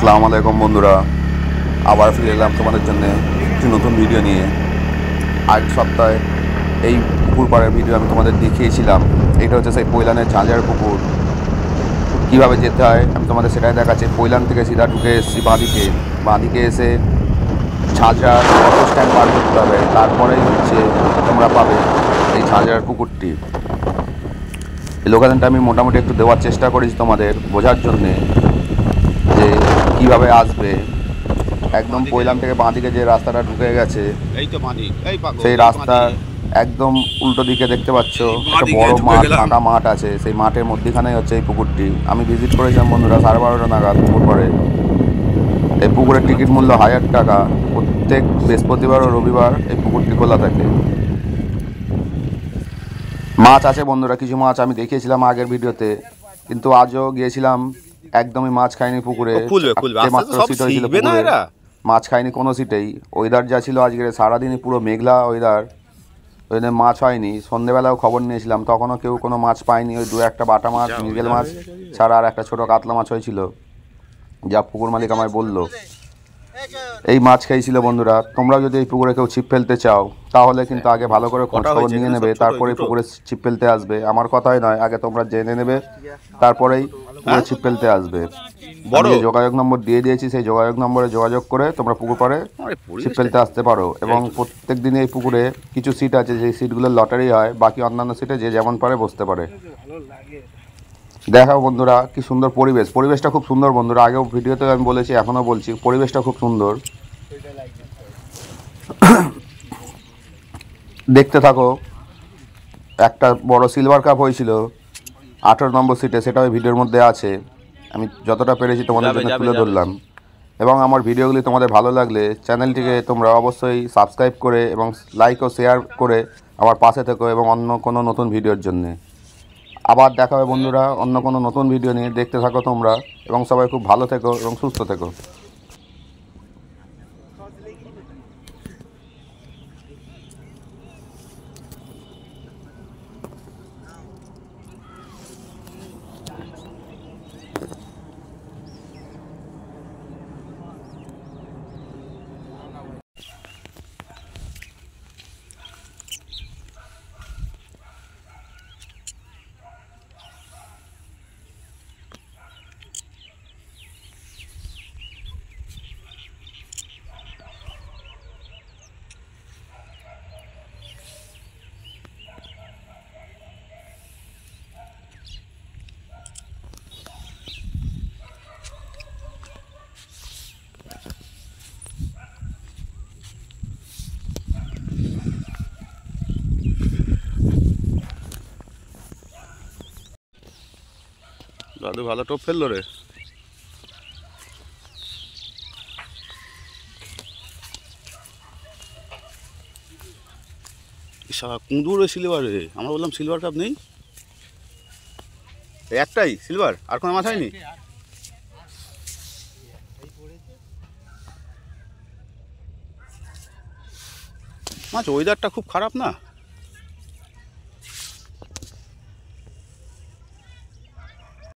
আসসালামু আলাইকুম বন্ধুরা, আবার ফিরে এলাম তোমাদের জন্য একটি নতুন ভিডিও নিয়ে। আগের সপ্তাহে এই পুকুর পাড়ের ভিডিও আমি তোমাদের দেখিয়েছিলাম। এটা হচ্ছে সেই পৈলানের ঝাঁঝার পুকুর। কীভাবে যেতে হয় আমি তোমাদের সেটাই দেখাচ্ছি। পৈলান থেকে সিধা ঢুকে এসেছি বাঁদিকে এসে ঝাঁঝার অটো স্ট্যান্ড পার করতে হবে, তারপরেই হচ্ছে তোমরা পাবে এই ঝাঁঝার পুকুরটি। এই লোকেশনটা আমি মোটামুটি একটু দেওয়ার চেষ্টা করেছি তোমাদের বোঝার জন্যে যে কীভাবে আসবে। একদম পৈলান থেকে বাঁদিকে যে রাস্তাটা ঢুকে গেছে সেই রাস্তার একদম উল্টো দিকে দেখতে পাচ্ছ একটা বড় মাঠ, ফাঁকা মাঠ আছে। সেই মাঠের মধ্যখানেই হচ্ছে এই পুকুরটি। আমি ভিজিট করেছিলাম বন্ধুরা 12:30 নাগাদ পুকুর পাড়ে। এই পুকুরের টিকিট মূল্য 1000 টাকা। প্রত্যেক বৃহস্পতিবার ও রবিবার এই পুকুরটি খোলা থাকে। মাছ আছে বন্ধুরা, কিছু মাছ আমি দেখিয়েছিলাম আগের ভিডিওতে, কিন্তু আজও গিয়েছিলাম, একদমই মাছ খাইনি পুকুরে। মাত্র সিট হয়েছিল পুকুরে, মাছ খাইনি কোনো সিটেই। ওয়েদার যা ছিল আজকের সারাদিনই পুরো মেঘলা ওয়েদার, ওই জন্য মাছ হয়নি। সন্ধ্যেবেলাও খবর নিয়েছিলাম, তখনও কেউ কোনো মাছ পায়নি। ওই 2-1টা বাটা মাছ, মৃগেল মাছ ছাড়া আর একটা ছোটো কাতলা মাছ হয়েছিল, যা পুকুর মালিক আমায় বললো। এই মাছ খেয়েছিল বন্ধুরা। তোমরাও যদি এই পুকুরে কেউ ছিপ ফেলতে চাও তাহলে কিন্তু আগে ভালো করে খোঁজ খবর নিয়ে নেবে, তারপরে পুকুরে ছিপ ফেলতে আসবে। আমার কথাই নয়, আগে তোমরা জেনে নেবে তারপরেই পুকুরে ছিপ ফেলতে আসবে। আমি যে যোগাযোগ নম্বর দিয়ে দিয়েছি সেই যোগাযোগ নম্বরে যোগাযোগ করে তোমরা পুকুর পাড়ে ছিপ ফেলতে আসতে পারো। এবং প্রত্যেক দিনে এই পুকুরে কিছু সিট আছে, যেই সিটগুলোর লটারি হয়, বাকি অন্যান্য সিটে যে যেমন পারে বসতে পারে। দেখাও বন্ধুরা কি সুন্দর পরিবেশটা খুব সুন্দর বন্ধুরা। আগেও ভিডিওতে আমি বলেছি, এখনও বলছি, পরিবেশটা খুব সুন্দর। দেখতে থাকো। একটা বড় সিলভার কাপ হয়েছিল 18 নম্বর সিটে, সেটা ওই ভিডিওর মধ্যে আছে। আমি যতটা পেরেছি তোমাদের জন্য তুলে ধরলাম। এবং আমার ভিডিওগুলি তোমাদের ভালো লাগলে চ্যানেলটিকে তোমরা অবশ্যই সাবস্ক্রাইব করে এবং লাইক ও শেয়ার করে আমার পাশে থেকো, এবং অন্য কোনো নতুন ভিডিওর জন্যে। আবার দেখা হবে বন্ধুরা অন্য কোনো নতুন ভিডিও নিয়ে। দেখতে থাকো তোমরা, এবং সবাই খুব ভালো থেকো এবং সুস্থ থেকো। দাদু ভালো টোপ ফেললো রে। কুঁদুর সিলভারে, আমরা বললাম সিলভার কাপ নেই, একটাই সিলভার, আর কোনো মাছ হয়নি। মাছ ওয়েদারটা খুব খারাপ না।